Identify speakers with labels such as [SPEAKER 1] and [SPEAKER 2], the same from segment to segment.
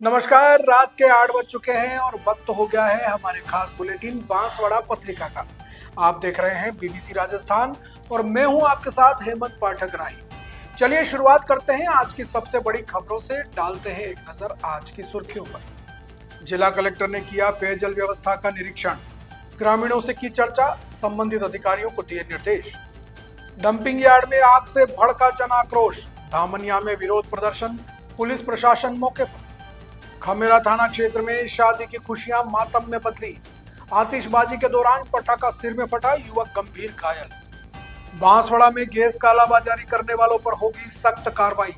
[SPEAKER 1] नमस्कार। रात के 8 बज चुके हैं और वक्त हो गया है हमारे खास बुलेटिन बांसवाड़ा पत्रिका का। आप देख रहे हैं बीबीसी राजस्थान और मैं हूं आपके साथ हेमंत पाठक राही। चलिए शुरुआत करते हैं आज की सबसे बड़ी खबरों से। डालते हैं एक नजर आज की सुर्खियों पर। जिला कलेक्टर ने किया पेयजल व्यवस्था का निरीक्षण, ग्रामीणों से की चर्चा, संबंधित अधिकारियों को दिए निर्देश। डंपिंग यार्ड में आग से भड़का जन आक्रोश, धामनिया में विरोध प्रदर्शन, पुलिस प्रशासन मौके पर। खमेरा थाना क्षेत्र में शादी की खुशियां मातम में बदली, आतिशबाजी के दौरान पटाखा सिर में फटा, युवक गंभीर घायल। बांसवाड़ा में गैस कालाबाजारी करने वालों पर होगी सख्त कार्रवाई,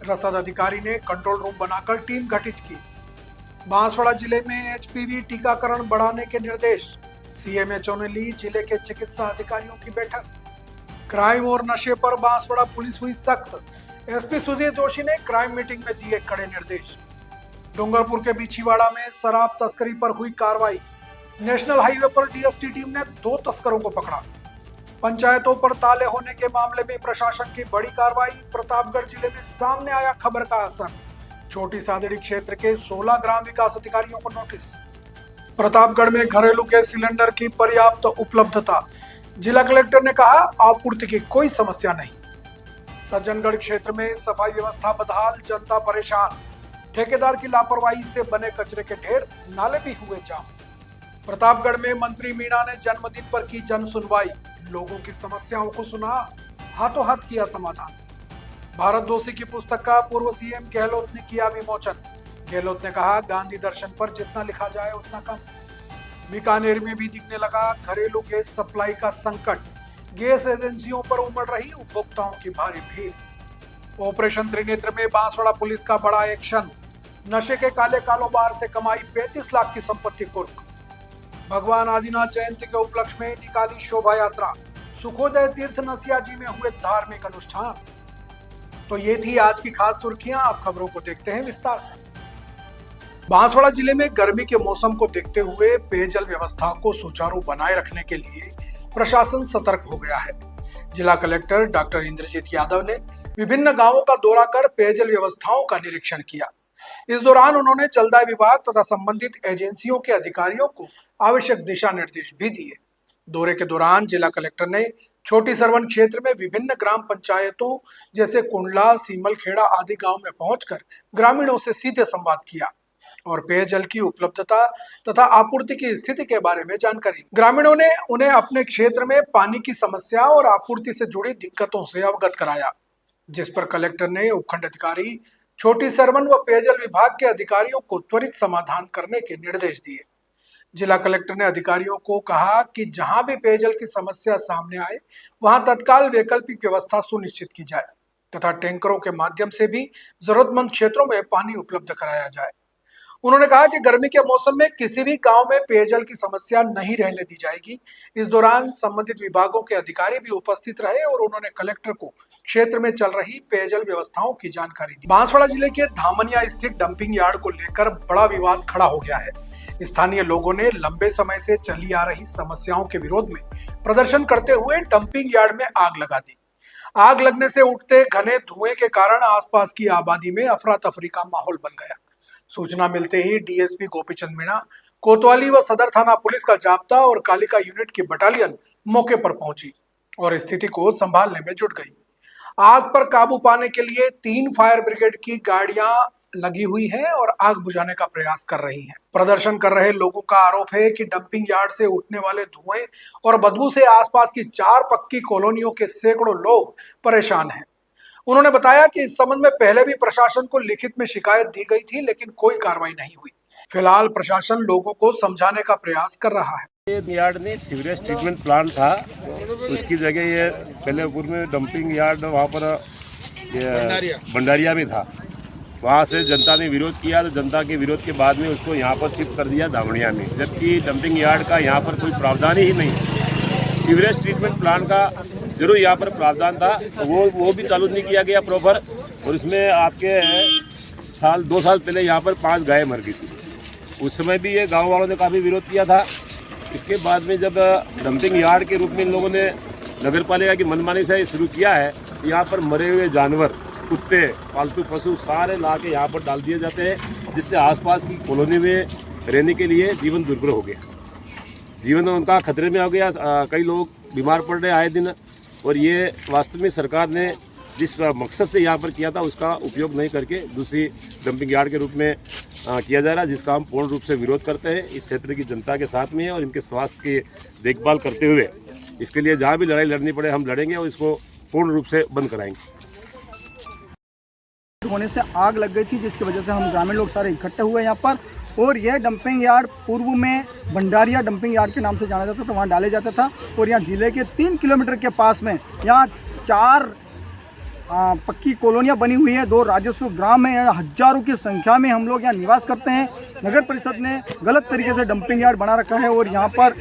[SPEAKER 1] रसद अधिकारी ने कंट्रोल रूम बनाकर टीम गठित की। बांसवाड़ा जिले में एचपीवी टीकाकरण बढ़ाने के निर्देश, सीएमएचओ ने ली जिले के चिकित्सा अधिकारियों की बैठक। क्राइम और नशे पर बांसवाड़ा पुलिस हुई सख्त, एसपी सुधीर जोशी ने क्राइम मीटिंग में दिए कड़े निर्देश। डूंगरपुर के बिछीवाड़ा में शराब तस्करी पर हुई कार्रवाई, नेशनल हाईवे पर डीएसटी टीम ने 2 तस्करों को पकड़ा। पंचायतों पर ताले होने के मामले में प्रशासन की बड़ी कार्रवाई, प्रतापगढ़ जिले में सामने आया खबर का असर, छोटी सादड़ी क्षेत्र के 16 ग्राम विकास अधिकारियों को नोटिस। प्रतापगढ़ में घरेलू गैस सिलेंडर की पर्याप्त उपलब्धता, जिला कलेक्टर ने कहा आपूर्ति की कोई समस्या नहीं। सज्जनगढ़ क्षेत्र में सफाई व्यवस्था बदहाल, जनता परेशान, ठेकेदार की लापरवाही से बने कचरे के ढेर, नाले भी हुए जाम। प्रतापगढ़ में मंत्री मीणा ने जन्मदिन पर की जन सुनवाई, लोगों की समस्याओं को सुना, हाथों हाथ किया समाधान। भारत दोषी की पुस्तक का पूर्व सीएम गहलोत ने किया विमोचन, गहलोत ने कहा गांधी दर्शन पर जितना लिखा जाए उतना कम। बीकानेर में भी दिखने लगा घरेलू गैस सप्लाई का संकट, गैस एजेंसियों पर उमड़ रही उपभोक्ताओं की भारी भीड़। ऑपरेशन त्रिनेत्र में बांसवाड़ा पुलिस का बड़ा एक्शन, नशे के काले कारोबार से कमाई 35 लाख की संपत्ति कुर्क। भगवान आदिनाथ जयंती के उपलक्ष्य में निकाली शोभा यात्रा, सुखोदय तीर्थ नसिया जी में हुए धार्मिक अनुष्ठान। तो ये थी आज की खास सुर्खियां। आप खबरों को देखते हैं विस्तार से। बांसवाड़ा जिले में गर्मी के मौसम को देखते हुए पेयजल व्यवस्था को सुचारू बनाए रखने के लिए प्रशासन सतर्क हो गया है। जिला कलेक्टर डॉक्टर इंद्रजीत यादव ने विभिन्न गांवों का दौरा कर पेयजल व्यवस्थाओं का निरीक्षण किया। इस दौरान उन्होंने जलदाय विभाग तथा संबंधित एजेंसियों के अधिकारियों को आवश्यक दिशा निर्देश भी दिए। दौरे के दौरान जिला कलेक्टर ने छोटी सरवन क्षेत्र में विभिन्न ग्राम पंचायतों जैसे कुंडला, सीमलखेड़ा आदि गांव में पहुंचकर ग्रामीणों से सीधे संवाद किया और पेयजल की उपलब्धता तथा आपूर्ति की स्थिति के बारे में जानकारी। ग्रामीणों ने उन्हें अपने क्षेत्र में पानी की समस्या और आपूर्ति से जुड़ी दिक्कतों से अवगत कराया, जिस पर कलेक्टर ने उपखंड अधिकारी, छोटी सरवन व पेयजल विभाग के अधिकारियों को त्वरित समाधान करने के निर्देश दिए। जिला कलेक्टर ने अधिकारियों को कहा कि जहां भी पेयजल की समस्या सामने आए वहां तत्काल वैकल्पिक व्यवस्था सुनिश्चित की जाए तथा टैंकरों के माध्यम से भी जरूरतमंद क्षेत्रों में पानी उपलब्ध कराया जाए। उन्होंने कहा कि गर्मी के मौसम में किसी भी गांव में पेयजल की समस्या नहीं रहने दी जाएगी। इस दौरान संबंधित विभागों के अधिकारी भी उपस्थित रहे और उन्होंने कलेक्टर को क्षेत्र में चल रही पेयजल व्यवस्थाओं की जानकारी दी। बांसवाड़ा जिले के धामनिया स्थित डंपिंग यार्ड को लेकर बड़ा विवाद खड़ा हो गया है। स्थानीय लोगों ने लंबे समय से चली आ रही समस्याओं के विरोध में प्रदर्शन करते हुए डंपिंग यार्ड में आग लगा दी। आग लगने से उठते घने धुएं के कारण आसपास की आबादी में अफरा तफरी का माहौल बन गया। सूचना मिलते ही डीएसपी गोपीचंद मीणा, कोतवाली व सदर थाना पुलिस का जाब्ता और कालिका यूनिट की बटालियन मौके पर पहुंची और स्थिति को संभालने में जुट गई। आग पर काबू पाने के लिए 3 फायर ब्रिगेड की गाड़ियां लगी हुई हैं और आग बुझाने का प्रयास कर रही हैं। प्रदर्शन कर रहे लोगों का आरोप है कि डंपिंग यार्ड से उठने वाले धुएं और बदबू से आसपास की 4 पक्की कॉलोनियों के सैकड़ों लोग परेशान हैं। उन्होंने बताया कि इस संबंध में पहले भी प्रशासन को लिखित में शिकायत दी गई थी, लेकिन कोई कार्रवाई नहीं हुई। फिलहाल प्रशासन लोगों को समझाने का प्रयास कर रहा है।
[SPEAKER 2] ये यार्ड में सीवरेज ट्रीटमेंट प्लांट था, उसकी जगह ये पहले पूर्व में डंपिंग यार्ड वहाँ पर भंडारिया में था। वहाँ से जनता ने विरोध किया, तो जनता के विरोध के बाद में उसको यहाँ पर शिफ्ट कर दिया धामनिया में, जबकि डंपिंग यार्ड का यहाँ पर कोई प्रावधान ही नहीं। सीवरेज ट्रीटमेंट प्लांट का जरूर यहाँ पर प्रावधान था, वो भी चालू नहीं किया गया प्रॉपर। और इसमें आपके 2 साल पहले यहाँ पर 5 गायें मर गई थी, उस समय भी ये गाँव वालों ने काफ़ी विरोध किया था। इसके बाद में जब डंपिंग यार्ड के रूप में इन लोगों ने नगर पालिका की मनमानी से शुरू किया है, यहाँ पर मरे हुए जानवर, कुत्ते, पालतू पशु सारे ला के यहाँ पर डाल दिए जाते हैं जिससे आसपास की कॉलोनी में रहने के लिए जीवन दुर्भर हो गया, जीवन उनका खतरे में हो गया। कई लोग बीमार पड़ रहे आए दिन, और ये वास्तव में सरकार ने जिस मकसद से यहाँ पर किया था उसका उपयोग नहीं करके दूसरी डंपिंग यार्ड के रूप में किया जा रहा है, जिसका हम पूर्ण रूप से विरोध करते हैं। इस क्षेत्र की जनता के साथ में है और इनके स्वास्थ्य की देखभाल करते हुए इसके लिए जहाँ भी लड़ाई लड़नी पड़े हम लड़ेंगे और इसको पूर्ण रूप से बंद कराएंगे।
[SPEAKER 3] होने से आग लग गई थी, जिसकी वजह से हम ग्रामीण लोग सारे इकट्ठे हुए यहाँ पर। और यह डंपिंग यार्ड पूर्व में भंडारिया डंपिंग यार्ड के नाम से जाना जाता था, वहाँ डाले जाता था। और यहाँ जिले के 3 किलोमीटर के पास में यहाँ 4 पक्की कॉलोनियाँ बनी हुई है, 2 राजस्व ग्राम है, हजारों की संख्या में हम लोग यहाँ निवास करते हैं। नगर परिषद ने गलत तरीके से डंपिंग यार्ड बना रखा है और यहाँ पर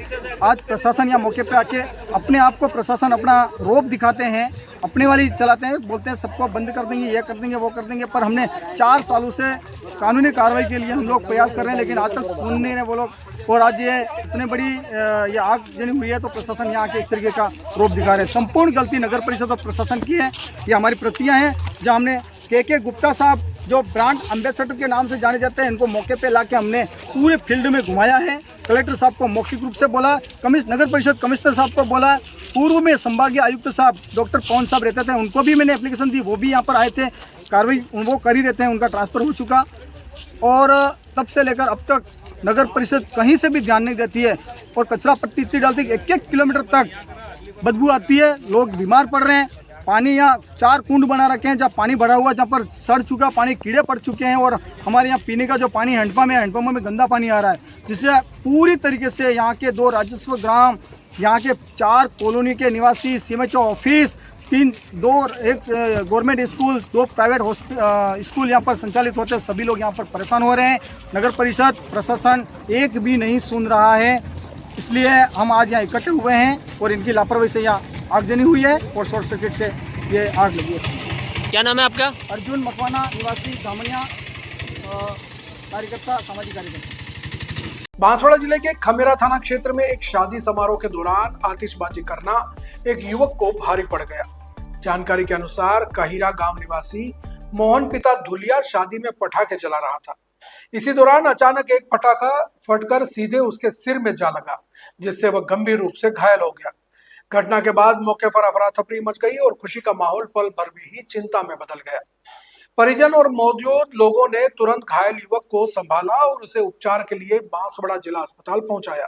[SPEAKER 3] आज प्रशासन यहाँ मौके पे आके अपने आप को प्रशासन अपना रौब दिखाते हैं, अपने वाली चलाते हैं, बोलते हैं सबको बंद कर देंगे, ये कर देंगे, वो कर देंगे। पर हमने 4 सालों से कानूनी कार्रवाई के लिए हम लोग प्रयास कर रहे हैं, लेकिन आज तक सुन नहीं रहे वो लोग। और आज ये इतनी बड़ी ये आगजनी हुई है तो प्रशासन यहाँ के इस तरीके का रौब दिखा रहे हैं। संपूर्ण गलती नगर परिषद और प्रशासन की है। ये हमारी प्रतियाँ हैं, जहाँ हमने के गुप्ता साहब जो ब्रांड एम्बेसडर के नाम से जाने जाते हैं, इनको मौके पे लाके हमने पूरे फील्ड में घुमाया है। कलेक्टर साहब को मौखिक रूप से बोला, नगर परिषद कमिश्नर साहब को बोला, पूर्व में संभागीय आयुक्त साहब डॉक्टर पवन साहब रहते थे, उनको भी मैंने एप्लीकेशन दी, वो भी यहाँ पर आए थे। कार्रवाई वो कर ही रहते हैं, उनका ट्रांसफ़र हो चुका। और तब से लेकर अब तक नगर परिषद कहीं से भी ध्यान नहीं देती है और कचरा पट्टी इतनी डालती है, 1-1 किलोमीटर तक बदबू आती है, लोग बीमार पड़ रहे हैं। पानी यहाँ 4 कुंड बना रखे हैं, जहाँ पानी भरा हुआ है, जहाँ पर सड़ चुका पानी, कीड़े पड़ चुके हैं। और हमारे यहाँ पीने का जो पानी हैंडपम्प में गंदा पानी आ रहा है, जिससे पूरी तरीके से यहाँ के 2 राजस्व ग्राम, यहाँ के 4 कॉलोनी के निवासी, CMHO office, 1 government school, 2 private school यहाँ पर संचालित होते हैं, सभी लोग यहाँ पर परेशान हो रहे हैं। नगर परिषद प्रशासन एक भी नहीं सुन रहा है, इसलिए हम आज यहाँ इकट्ठे हुए हैं और इनकी लापरवाही से यहाँ आगजनी हुई है और शॉर्ट सर्किट से ये आग लगी है।
[SPEAKER 4] क्या नाम है आपका?
[SPEAKER 3] अर्जुन मकवाना, निवासी धामनिया, कार्यकर्ता, सामाजिक कार्यकर्ता।
[SPEAKER 1] बांसवाड़ा जिले के खमेरा थाना क्षेत्र में एक शादी समारोह के दौरान आतिशबाजी करना एक युवक को भारी पड़ गया। जानकारी के अनुसार कहिरा गांव निवासी मोहन पिता धुलिया शादी में पटाखे जला रहा था। इसी दौरान अचानक एक पटाखा फटकर सीधे उसके सिर में जा लगा, जिससे वह गंभीर रूप से घायल हो गया। घटना के बाद मौके पर अफरा तफरी मच गई और खुशी का माहौल पल भर में ही चिंता में बदल गया। परिजन और मौजूद लोगों ने तुरंत घायल युवक को संभाला और उसे उपचार के लिए बांसवाड़ा जिला अस्पताल पहुंचाया।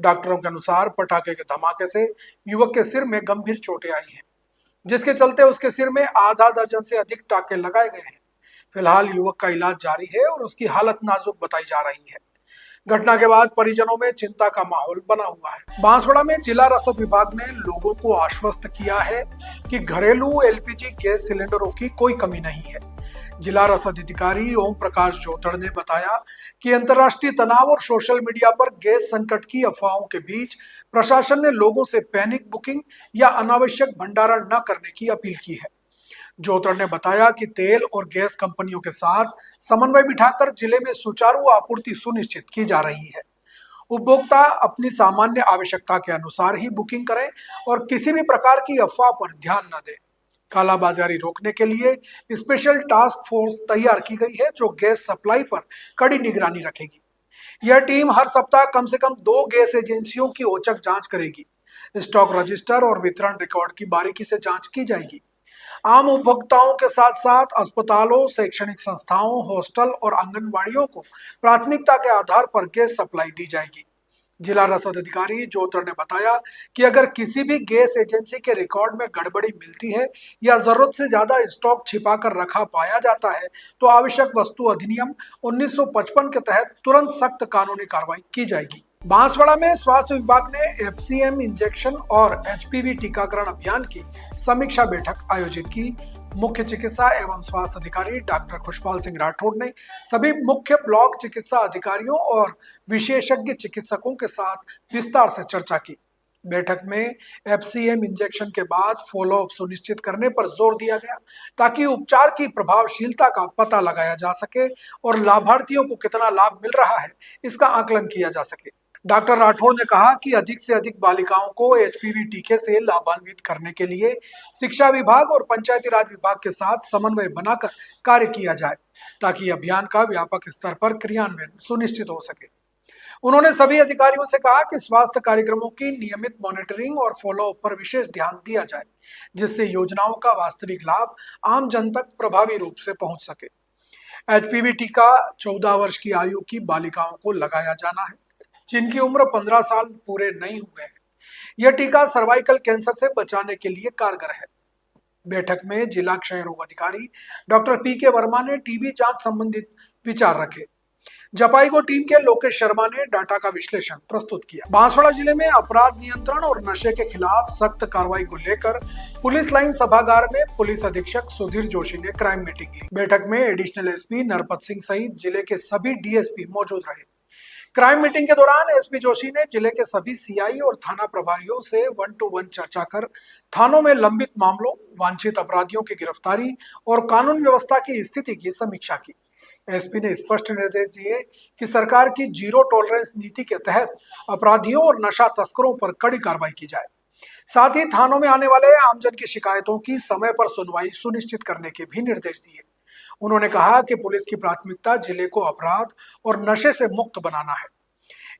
[SPEAKER 1] डॉक्टरों के अनुसार पटाखे के धमाके से युवक के सिर में गंभीर चोटें आई हैं, जिसके चलते उसके सिर में आधा दर्जन से अधिक टाके लगाए गए हैं। फिलहाल युवक का इलाज जारी है और उसकी हालत नाजुक बताई जा रही है। घटना के बाद परिजनों में चिंता का माहौल बना हुआ है। बांसवाड़ा में जिला रसद विभाग ने लोगों को आश्वस्त किया है कि घरेलू एलपीजी गैस सिलेंडरों की कोई कमी नहीं है। जिला रसद अधिकारी ओम प्रकाश जोतड़ ने बताया कि अंतर्राष्ट्रीय तनाव और सोशल मीडिया पर गैस संकट की अफवाहों के बीच प्रशासन ने लोगों से पैनिक बुकिंग या अनावश्यक भंडारण न करने की अपील की है। जोतड़ ने बताया कि तेल और गैस कंपनियों के साथ समन्वय बिठाकर जिले में सुचारू आपूर्ति सुनिश्चित की जा रही है। उपभोक्ता अपनी सामान्य आवश्यकता के अनुसार ही बुकिंग करें और किसी भी प्रकार की अफवाह पर ध्यान न दें। कालाबाजारी रोकने के लिए स्पेशल टास्क फोर्स तैयार की गई है, जो गैस सप्लाई पर कड़ी निगरानी रखेगी। यह टीम हर सप्ताह कम से कम 2 गैस एजेंसियों की औचक जांच करेगी। स्टॉक रजिस्टर और वितरण रिकॉर्ड की बारीकी से जांच की जाएगी। आम उपभोक्ताओं के साथ साथ अस्पतालों, शैक्षणिक संस्थाओं, हॉस्टल और आंगनबाड़ियों को प्राथमिकता के आधार पर गैस सप्लाई दी जाएगी। जिला रसद अधिकारी जोतड़ ने बताया कि अगर किसी भी गैस एजेंसी के रिकॉर्ड में गड़बड़ी मिलती है या जरूरत से ज्यादा स्टॉक छिपाकर रखा पाया जाता है तो आवश्यक वस्तु अधिनियम 1955 के तहत तुरंत सख्त कानूनी कार्रवाई की जाएगी। बांसवाड़ा में स्वास्थ्य विभाग ने एफसीएम इंजेक्शन और एचपीवी टीकाकरण अभियान की समीक्षा बैठक आयोजित की। मुख्य चिकित्सा एवं स्वास्थ्य अधिकारी डॉक्टर खुशपाल सिंह राठौड़ ने सभी मुख्य ब्लॉक चिकित्सा अधिकारियों और विशेषज्ञ चिकित्सकों के साथ विस्तार से चर्चा की। बैठक में एफसीएम इंजेक्शन के बाद फॉलोअप सुनिश्चित करने पर जोर दिया गया, ताकि उपचार की प्रभावशीलता का पता लगाया जा सके और लाभार्थियों को कितना लाभ मिल रहा है इसका आकलन किया जा सके। डॉक्टर राठौड़ ने कहा कि अधिक से अधिक बालिकाओं को एचपीवी टीके से लाभान्वित करने के लिए शिक्षा विभाग और पंचायती राज विभाग के साथ समन्वय बनाकर कार्य किया जाए ताकि अभियान का व्यापक स्तर पर क्रियान्वयन सुनिश्चित हो सके। उन्होंने सभी अधिकारियों से कहा कि स्वास्थ्य कार्यक्रमों की नियमित मॉनिटरिंग और फॉलोअप पर विशेष ध्यान दिया जाए, जिससे योजनाओं का वास्तविक लाभ आम जन तक प्रभावी रूप से पहुंच सके। एचपीवी टीका 14 वर्ष की आयु की बालिकाओं को लगाया जाना है, जिनकी उम्र 15 साल पूरे नहीं हुए हैं। यह टीका सर्वाइकल कैंसर से बचाने के लिए कारगर है। बैठक में जिला क्षय रोग अधिकारी डॉक्टर पीके वर्मा ने टीबी जांच संबंधित विचार रखे। जपाईगो टीम के लोकेश शर्मा ने डाटा का विश्लेषण प्रस्तुत किया। बांसवाड़ा जिले में अपराध नियंत्रण और नशे के खिलाफ सख्त कार्रवाई को लेकर पुलिस लाइन सभागार में पुलिस अधीक्षक सुधीर जोशी ने क्राइम मीटिंग ली। बैठक में एडिशनल एसपी नरपत सिंह सहित जिले के सभी डीएसपी मौजूद रहे। क्राइम मीटिंग के दौरान एसपी जोशी ने जिले के सभी सीआई और थाना प्रभारियों से 1-to-1 चर्चा कर थानों में लंबित मामलों, वांछित अपराधियों की गिरफ्तारी और कानून व्यवस्था की स्थिति की समीक्षा की। एसपी ने स्पष्ट निर्देश दिए कि सरकार की जीरो टॉलरेंस नीति के तहत अपराधियों और नशा तस्करों पर कड़ी कार्रवाई की जाए। साथ ही थानों में आने वाले आमजन की शिकायतों की समय पर सुनवाई सुनिश्चित करने के भी निर्देश दिए। उन्होंने कहा कि पुलिस की प्राथमिकता जिले को अपराध और नशे से मुक्त बनाना है।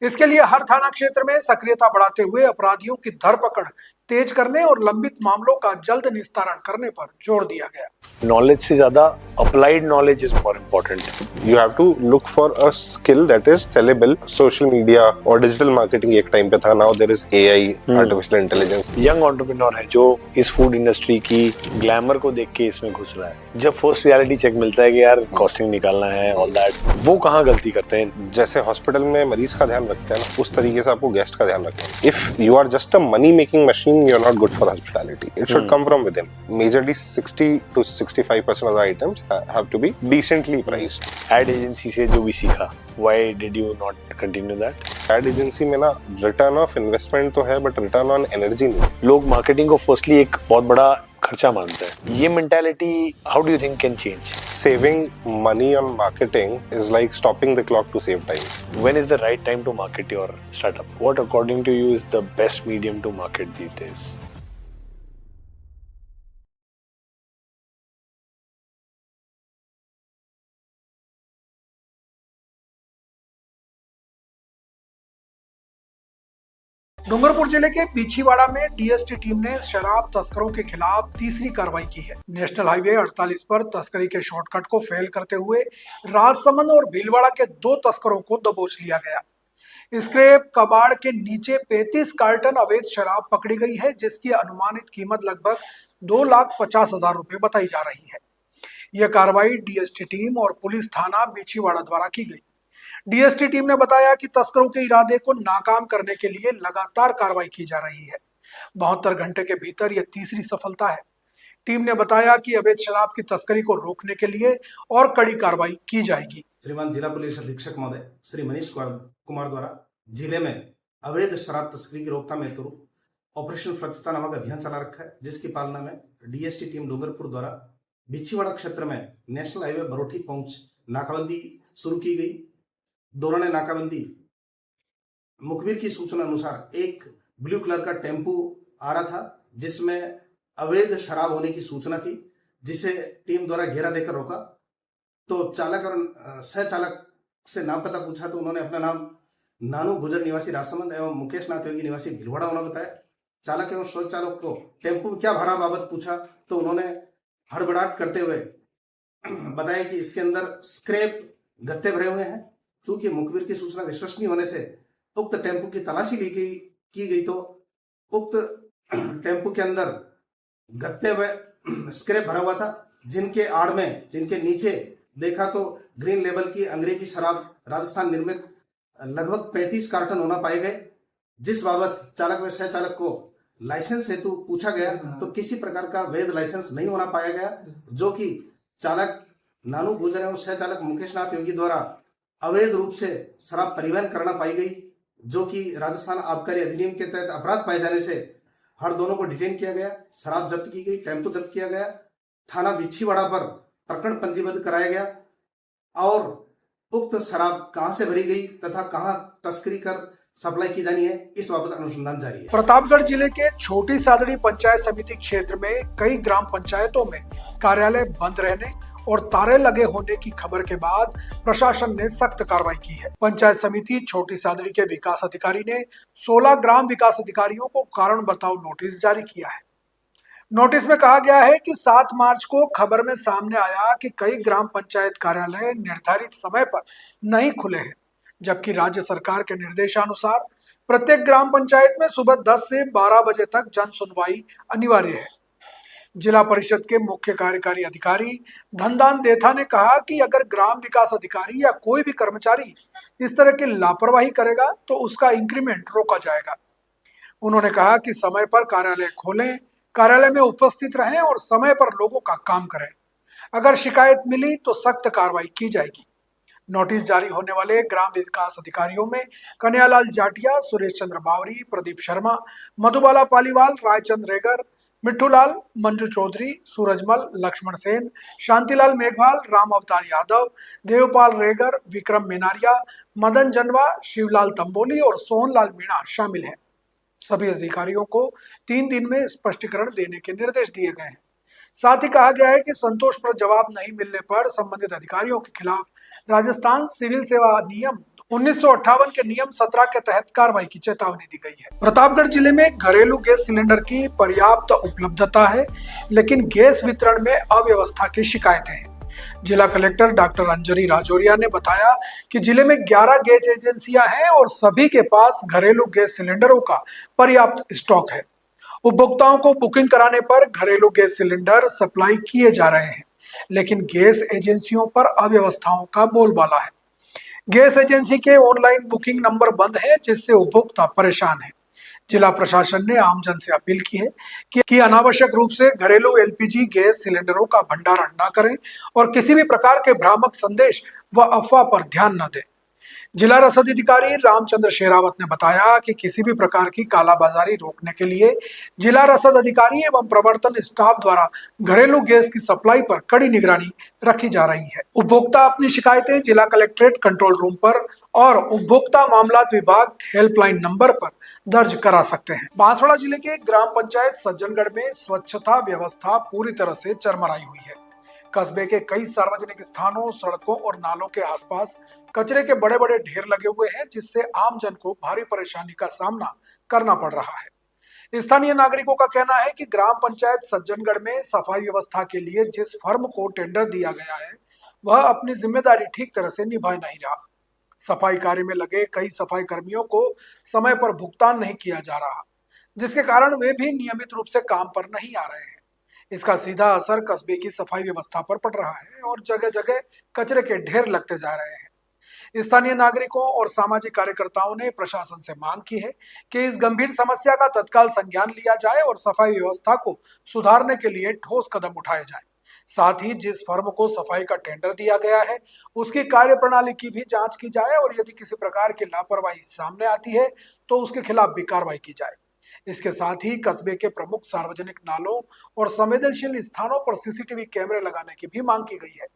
[SPEAKER 1] इसके लिए हर थाना क्षेत्र में सक्रियता बढ़ाते हुए अपराधियों की धरपकड़ तेज करने और लंबित मामलों का जल्द निस्तारण करने पर जोर दिया गया।
[SPEAKER 4] नॉलेज से ज्यादा applied knowledge is more important.
[SPEAKER 5] You have to look for a skill that is saleable. Social media और डिजिटल मार्केटिंग एक टाइम पे था, now there is AI, artificial intelligence.
[SPEAKER 4] Young entrepreneur है जो इस फूड इंडस्ट्री की ग्लैमर को देख के इसमें घुस रहा है। जब फर्स्ट रियलिटी चेक मिलता है कि यार कॉस्टिंग निकालना है ऑल दैट, वो कहाँ गलती करते हैं।
[SPEAKER 5] जैसे हॉस्पिटल में मरीज का ध्यान रखते हैं ना, उस तरीके से आपको गेस्ट का ध्यान रखना है। If you are just a money making machine, you are not good for hospitality. It should come from within. Majorly 60 to 65% of the items have to be decently priced.
[SPEAKER 4] Ad agency से जो भी सीखा, why did you not continue that?
[SPEAKER 5] Ad agency में ना return of investment तो है, but return on energy नहीं।
[SPEAKER 4] लोग मार्केटिंग को फर्स्टली एक बहुत बड़ा खर्चा मानते हैं। ये mentality how do you think can change?
[SPEAKER 5] Saving money on marketing is like stopping the clock to save time.
[SPEAKER 4] When is the right time to market your startup? What according to you is the best medium to market these days?
[SPEAKER 1] Dungarpur जिले के पीछीवाड़ा में DST team ने शराब तस्करों के खिलाफ तीसरी कार्रवाई की है। नेशनल हाईवे 48 पर तस्करी के शॉर्टकट को फेल करते हुए राजसमंद और भीलवाड़ा के 2 तस्करों को दबोच लिया गया। स्क्रैप कबाड़ के नीचे 35 कार्टन अवैध शराब पकड़ी गई है, जिसकी अनुमानित कीमत लगभग 2,50,000 रुपए बताई जा रही है। यह कार्रवाई डीएसटी टीम और पुलिस थाना पीछीवाड़ा द्वारा की गई। डीएसटी टीम ने बताया कि तस्करों के इरादे को नाकाम करने के लिए लगातार कार्रवाई की जा रही है। 72 घंटे के भीतर यह तीसरी सफलता है। टीम ने बताया कि अवैध शराब की तस्करी को रोकने के लिए और कड़ी कार्रवाई की जाएगी।
[SPEAKER 6] श्रीमान जिला पुलिस अधीक्षक महोदय श्री मनीष कुमार द्वारा जिले में अवैध शराब तस्करी की रोकथाम हेतु ऑपरेशन स्वच्छता नामक अभियान चला रखा है, जिसकी पालना में डीएसटी टीम डूंगरपुर द्वारा बिछीवाड़ा क्षेत्र में नेशनल हाईवे बरोठी पहुंच नाकाबंदी शुरू की गई। दोनों ने नाकाबंदी मुखबिर की सूचना अनुसार एक ब्लू कलर का टेम्पू आ रहा था, जिसमें अवैध शराब होने की सूचना थी, जिसे टीम द्वारा घेरा देकर रोका। तो चालक और सह चालक से नाम पता पूछा तो उन्होंने अपना नाम नानू गुजर निवासी राजसमंद एवं मुकेश नाथ योगी निवासी भीलवाड़ा होना बताया। चालक एवं सह चालक को टेम्पू क्या भरा बाबत पूछा तो उन्होंने हड़बड़ाहट करते हुए बताया कि इसके अंदर स्क्रैप गत्ते भरे हुए हैं। चूंकि मुखबिर की सूचना विश्वसनीय होने से उक्त टेम्पू की तलाशी की गई तो उक्त टेम्पू के अंदर गत्ते व स्क्रैप भरा हुआ था, जिनके नीचे देखा तो ग्रीन लेबल की अंग्रेजी शराब राजस्थान निर्मित लगभग 35 कार्टन होना पाए गए। जिस बाबत चालक व सह चालक को लाइसेंस हेतु पूछा गया तो किसी प्रकार का वैध लाइसेंस नहीं होना पाया गया, जो कि चालक नानू गुजर एवं सह चालक मुकेश नाथ योगी द्वारा अवैध रूप से शराब परिवहन करना पाई गई, जो कि राजस्थान आबकारी अधिनियम के तहत अपराध पाए जाने से हर दोनों को डिटेन किया गया। शराब जब्त की गई, टेम्पो जब्त किया गया, थाना बिछीवाड़ा पर प्रकरण पंजीबद्ध कराया गया और उक्त शराब कहां से भरी गई तथा कहां तस्करी कर सप्लाई की जानी है, इस बाबत अनुसंधान जारी है।
[SPEAKER 1] प्रतापगढ़ जिले के छोटी सादड़ी पंचायत समिति क्षेत्र में कई ग्राम पंचायतों में कार्यालय बंद रहने और तारे लगे होने की खबर के बाद प्रशासन ने सख्त कार्रवाई की है। पंचायत समिति छोटी सादड़ी के विकास अधिकारी ने 16 ग्राम विकास अधिकारियों को कारण बताओ नोटिस जारी किया है। नोटिस में कहा गया है कि 7 मार्च को खबर में सामने आया कि कई ग्राम पंचायत कार्यालय निर्धारित समय पर नहीं खुले हैं, जबकि राज्य सरकार के निर्देशानुसार प्रत्येक ग्राम पंचायत में सुबह 10 से 12 बजे तक जन सुनवाई अनिवार्य है। जिला परिषद के मुख्य कार्यकारी अधिकारी धनदान देथा ने कहा कि अगर ग्राम विकास अधिकारी या कोई भी कर्मचारी इस तरह की लापरवाही करेगा तो उसका इंक्रीमेंट रोका जाएगा। उन्होंने कहा कि समय पर कार्यालय खोलें, कार्यालय में उपस्थित रहें और समय पर लोगों का काम करें। अगर शिकायत मिली तो सख्त कार्रवाई की जाएगी। नोटिस जारी होने वाले ग्राम विकास अधिकारियों में कन्हैयालाल जाटिया, सुरेश चंद्र बावरी, प्रदीप शर्मा, मधुबाला पालीवाल, रायचंद रेगर, मिट्ठूलाल, मंजू चौधरी, सूरजमल, लक्ष्मण सेन, शांतिलाल मेघवाल, राम अवतार यादव, देवपाल रेगर, विक्रम मेनारिया, मदन जनवा, शिवलाल तंबोली और सोहनलाल मीणा शामिल हैं। सभी अधिकारियों को 3 दिन में स्पष्टीकरण देने के निर्देश दिए गए हैं। साथ ही कहा गया है कि संतोषप्रद जवाब नहीं मिलने पर संबंधित अधिकारियों के खिलाफ राजस्थान सिविल सेवा नियम 1958 के नियम 17 के तहत कार्रवाई की चेतावनी दी गई है। प्रतापगढ़ जिले में घरेलू गैस सिलेंडर की पर्याप्त उपलब्धता है, लेकिन गैस वितरण में अव्यवस्था की शिकायतें हैं। जिला कलेक्टर डॉक्टर अंजलि राजौरिया ने बताया कि जिले में 11 गैस एजेंसियां हैं और सभी के पास घरेलू गैस सिलेंडरों का पर्याप्त स्टॉक है। उपभोक्ताओं को बुकिंग कराने पर घरेलू गैस सिलेंडर सप्लाई किए जा रहे हैं, लेकिन गैस एजेंसियों पर अव्यवस्थाओं का बोलबाला है। गैस एजेंसी के ऑनलाइन बुकिंग नंबर बंद है, जिससे उपभोक्ता परेशान है। जिला प्रशासन ने आमजन से अपील की है कि अनावश्यक रूप से घरेलू एलपीजी गैस सिलेंडरों का भंडारण न करें और किसी भी प्रकार के भ्रामक संदेश व अफवाह पर ध्यान न दें। जिला रसद अधिकारी रामचंद्र शेरावत ने बताया कि किसी भी प्रकार की कालाबाजारी रोकने के लिए जिला रसद अधिकारी एवं प्रवर्तन स्टाफ द्वारा घरेलू गैस की सप्लाई पर कड़ी निगरानी रखी जा रही है। उपभोक्ता अपनी शिकायतें जिला कलेक्ट्रेट कंट्रोल रूम पर और उपभोक्ता मामलात विभाग हेल्पलाइन नंबर पर दर्ज करा सकते हैं। बांसवाड़ा जिले के ग्राम पंचायत सज्जनगढ़ में स्वच्छता व्यवस्था पूरी तरह से चरमराई हुई है। कस्बे के कई सार्वजनिक स्थानों, सड़कों और नालों के आसपास कचरे के बड़े बड़े ढेर लगे हुए हैं, जिससे आम जन को भारी परेशानी का सामना करना पड़ रहा है। स्थानीय नागरिकों का कहना है कि ग्राम पंचायत सज्जनगढ़ में सफाई व्यवस्था के लिए जिस फर्म को टेंडर दिया गया है, वह अपनी जिम्मेदारी ठीक तरह से निभा नहीं रहा। सफाई कार्य में लगे कई सफाई कर्मियों को समय पर भुगतान नहीं किया जा रहा, जिसके कारण वे भी नियमित रूप से काम पर नहीं आ रहे हैं। इसका सीधा असर कस्बे की सफाई व्यवस्था पर पड़ रहा है और जगह जगह कचरे के ढेर लगते जा रहे हैं। स्थानीय नागरिकों और सामाजिक कार्यकर्ताओं ने प्रशासन से मांग की है कि इस गंभीर समस्या का तत्काल संज्ञान लिया जाए और सफाई व्यवस्था को सुधारने के लिए ठोस कदम उठाए जाएं। साथ ही जिस फर्म को सफाई का टेंडर दिया गया है, उसकी कार्यप्रणाली की भी जांच की जाए और यदि किसी प्रकार की लापरवाही सामने आती है तो उसके खिलाफ भी कार्रवाई की जाए। इसके साथ ही कस्बे के प्रमुख सार्वजनिक नालों और संवेदनशील स्थानों पर सीसीटीवी कैमरे लगाने की भी मांग की गई है,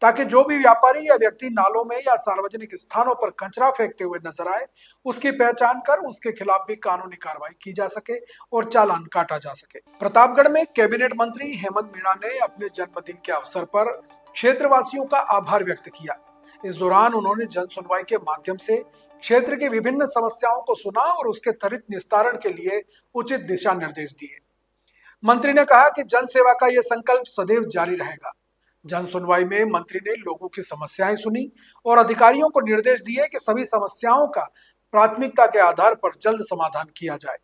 [SPEAKER 1] ताकि जो भी व्यापारी या व्यक्ति नालों में या सार्वजनिक स्थानों पर कचरा फेंकते हुए नजर आए, उसकी पहचान कर उसके खिलाफ भी कानूनी कार्रवाई की जा सके और चालान काटा जा सके। प्रतापगढ़ में कैबिनेट मंत्री हेमंत मीणा ने अपने जन्मदिन के अवसर पर क्षेत्रवासियों का आभार व्यक्त किया। इस दौरान उन्होंने जन सुनवाई के माध्यम से क्षेत्र की विभिन्न समस्याओं को सुना और उसके त्वरित निस्तारण के लिए उचित दिशा निर्देश दिए। मंत्री ने कहा कि जन सेवा का यह संकल्प सदैव जारी रहेगा। जन सुनवाई में मंत्री ने लोगों की समस्याएं सुनी और अधिकारियों को निर्देश दिए कि सभी समस्याओं का प्राथमिकता के आधार पर जल्द समाधान किया जाए।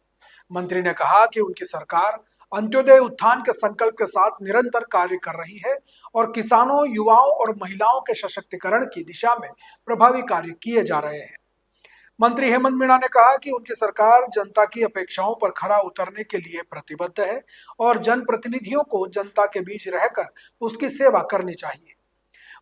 [SPEAKER 1] मंत्री ने कहा कि उनकी सरकार अंत्योदय उत्थान के संकल्प के साथ निरंतर कार्य कर रही है और किसानों, युवाओं और महिलाओं के सशक्तिकरण की दिशा में प्रभावी कार्य किए जा रहे हैं। मंत्री हेमंत मीणा ने कहा कि उनकी सरकार जनता की अपेक्षाओं पर खरा उतरने के लिए प्रतिबद्ध है और जनप्रतिनिधियों को जनता के बीच रहकर उसकी सेवा करनी चाहिए।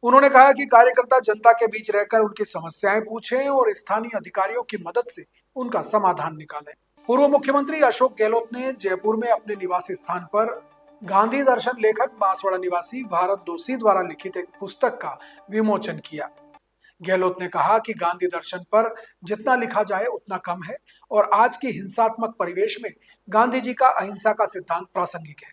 [SPEAKER 1] उन्होंने कहा कि कार्यकर्ता जनता के बीच रहकर उनकी समस्याएं पूछें और स्थानीय अधिकारियों की मदद से उनका समाधान निकालें। पूर्व मुख्यमंत्री अशोक गहलोत ने जयपुर में अपने निवासी स्थान पर गांधी दर्शन लेखक बांसवाड़ा निवासी भारत दोषी द्वारा लिखित एक पुस्तक का विमोचन किया। गहलोत ने कहा कि गांधी दर्शन पर जितना लिखा जाए उतना कम है और आज की हिंसात्मक परिवेश में गांधी जी का अहिंसा का सिद्धांत प्रासंगिक है।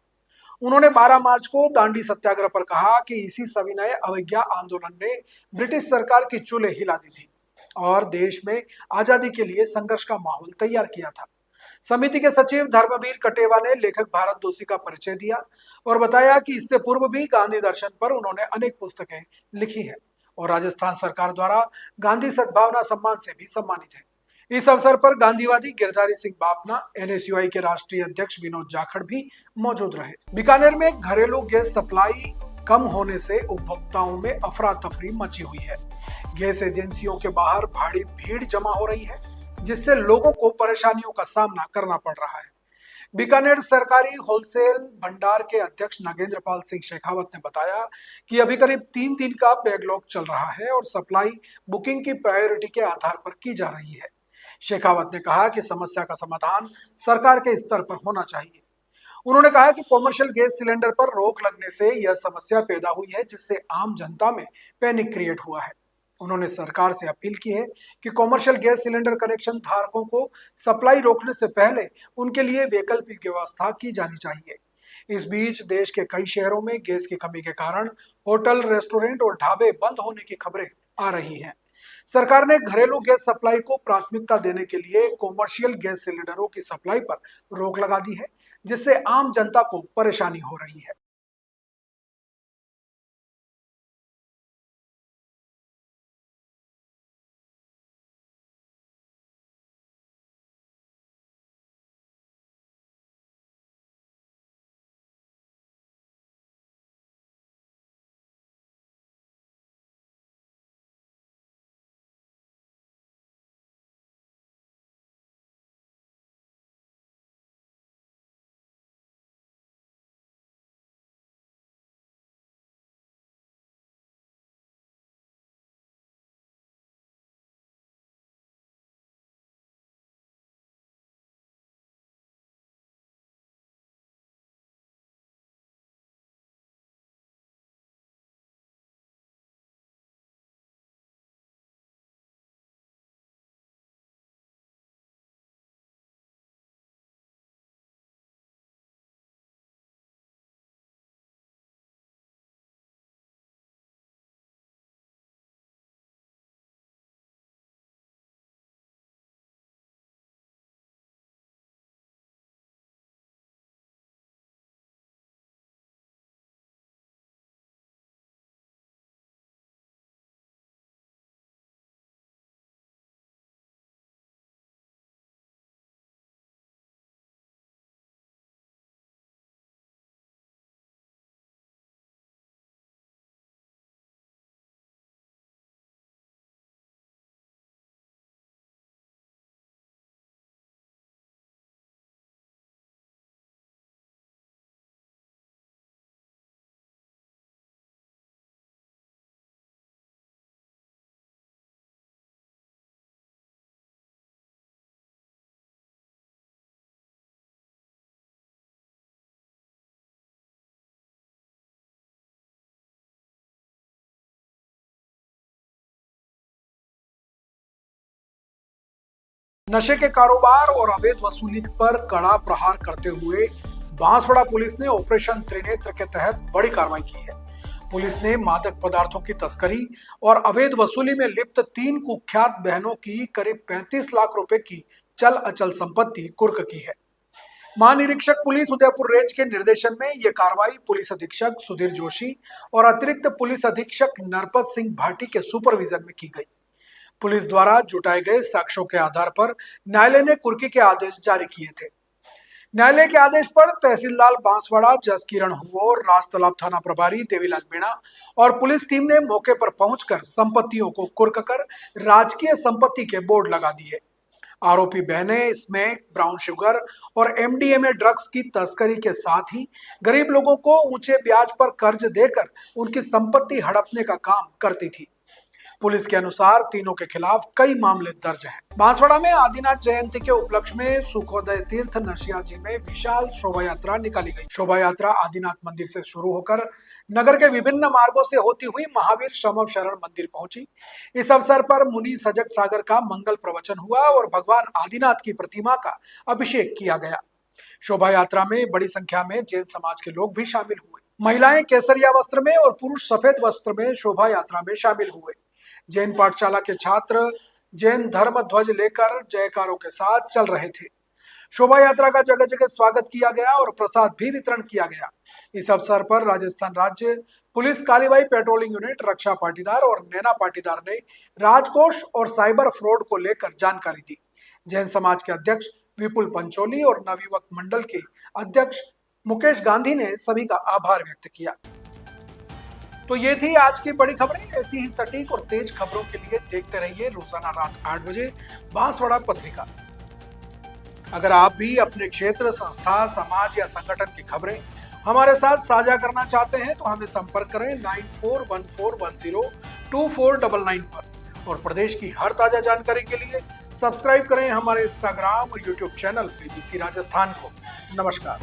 [SPEAKER 1] उन्होंने 12 मार्च को दांडी सत्याग्रह पर कहा कि इसी सविनय अवज्ञा आंदोलन ने ब्रिटिश सरकार की चूल्हे हिला दी थी और देश में आजादी के लिए संघर्ष का माहौल तैयार किया था। समिति के सचिव धर्मवीर कटेवा ने लेखक भारत दोषी का परिचय दिया और बताया कि इससे पूर्व भी गांधी दर्शन पर उन्होंने अनेक पुस्तकें लिखी है और राजस्थान सरकार द्वारा गांधी सद्भावना सम्मान से भी सम्मानित है। इस अवसर पर गांधीवादी गिरधारी सिंह बापना, एनएसयूआई के राष्ट्रीय अध्यक्ष विनोद जाखड़ भी मौजूद रहे। बीकानेर में घरेलू गैस सप्लाई कम होने से उपभोक्ताओं में अफरा तफरी मची हुई है। गैस एजेंसियों के बाहर भारी भीड़ जमा हो रही है, जिससे लोगों को परेशानियों का सामना करना पड़ रहा है। बीकानेर सरकारी होलसेल भंडार के अध्यक्ष नागेंद्र पाल सिंह शेखावत ने बताया कि अभी करीब 3 दिन का बैकलॉग चल रहा है और सप्लाई बुकिंग की प्रायोरिटी के आधार पर की जा रही है। शेखावत ने कहा कि समस्या का समाधान सरकार के स्तर पर होना चाहिए। उन्होंने कहा कि कॉमर्शियल गैस सिलेंडर पर रोक लगने से यह समस्या पैदा हुई है, जिससे आम जनता में पैनिक क्रिएट हुआ है। उन्होंने सरकार से अपील की है कि कॉमर्शियल गैस सिलेंडर कनेक्शन धारकों को सप्लाई रोकने से पहले उनके लिए वैकल्पिक व्यवस्था की जानी चाहिए। इस बीच देश के कई शहरों में गैस की कमी के कारण होटल, रेस्टोरेंट और ढाबे बंद होने की खबरें आ रही हैं। सरकार ने घरेलू गैस सप्लाई को प्राथमिकता देने के लिए कॉमर्शियल गैस सिलेंडरों की सप्लाई पर रोक लगा दी है, जिससे आम जनता को परेशानी हो रही है। नशे के कारोबार और अवैध वसूली पर कड़ा प्रहार करते हुए बांसवाड़ा पुलिस ने ऑपरेशन त्रिनेत्र के तहत बड़ी कार्रवाई की है। पुलिस ने मादक पदार्थों की तस्करी और अवैध वसूली में लिप्त 3 कुख्यात बहनों की करीब 35 लाख रुपए की चल अचल संपत्ति कुर्क की है। महानिरीक्षक पुलिस उदयपुर रेंज के निर्देशन में यह कार्रवाई पुलिस अधीक्षक सुधीर जोशी और अतिरिक्त पुलिस अधीक्षक नरपत सिंह भाटी के सुपरविजन में की गई। पुलिस द्वारा जुटाए गए साक्ष्यों के आधार पर न्यायालय ने कुर्की के आदेश जारी किए थे। न्यायालय के आदेश पर तहसीलदार बांसवाड़ा जसकिरण हुओर, राजतालाब थाना प्रभारी देवीलाल मीणा और पुलिस टीम ने मौके पर पहुंचकर संपत्तियों को कुर्क कर राजकीय संपत्ति के बोर्ड लगा दिए। आरोपी बहनें स्मैक, ब्राउन शुगर और एमडीएमए ड्रग्स की तस्करी के साथ ही गरीब लोगों को ऊंचे ब्याज पर कर्ज देकर उनकी संपत्ति हड़पने का काम करती थी। पुलिस के अनुसार तीनों के खिलाफ कई मामले दर्ज हैं। बांसवाड़ा में आदिनाथ जयंती के उपलक्ष्य में सुखोदय तीर्थ नशिया जी में विशाल शोभा यात्रा निकाली गई। शोभा यात्रा आदिनाथ मंदिर से शुरू होकर नगर के विभिन्न मार्गों से होती हुई महावीर शमव शरण मंदिर पहुंची। इस अवसर पर मुनि सजग सागर का मंगल प्रवचन हुआ और भगवान आदिनाथ की प्रतिमा का अभिषेक किया गया। शोभा यात्रा में बड़ी संख्या में जैन समाज के लोग भी शामिल हुए। महिलाएं केसरिया वस्त्र में और पुरुष सफेद वस्त्र में शोभा यात्रा में शामिल हुए। जैन पाठशाला के छात्र जैन धर्म ध्वज लेकर जयकारों के साथ चल रहे थे। शोभा यात्रा का जगह जगह स्वागत किया गया और प्रसाद भी वितरण किया गया। इस अवसर पर राजस्थान राज्य पुलिस कालीबाई पेट्रोलिंग यूनिट, रक्षा पाटीदार और नैना पाटीदार ने राजकोष और साइबर फ्रॉड को लेकर जानकारी दी। जैन समाज के अध्यक्ष विपुल पंचोली और नवयुवक मंडल के अध्यक्ष मुकेश गांधी ने सभी का आभार व्यक्त किया। तो ये थी आज की बड़ी खबरें। ऐसी ही सटीक और तेज खबरों के लिए देखते रहिए रोजाना रात 8 बजे बांसवाड़ा पत्रिका। अगर आप भी अपने क्षेत्र, संस्था, समाज या संगठन की खबरें हमारे साथ साझा करना चाहते हैं तो हमें संपर्क करें 9414102499 पर और प्रदेश की हर ताजा जानकारी के लिए सब्सक्राइब करें हमारे इंस्टाग्राम और यूट्यूब चैनल BBC राजस्थान को। नमस्कार।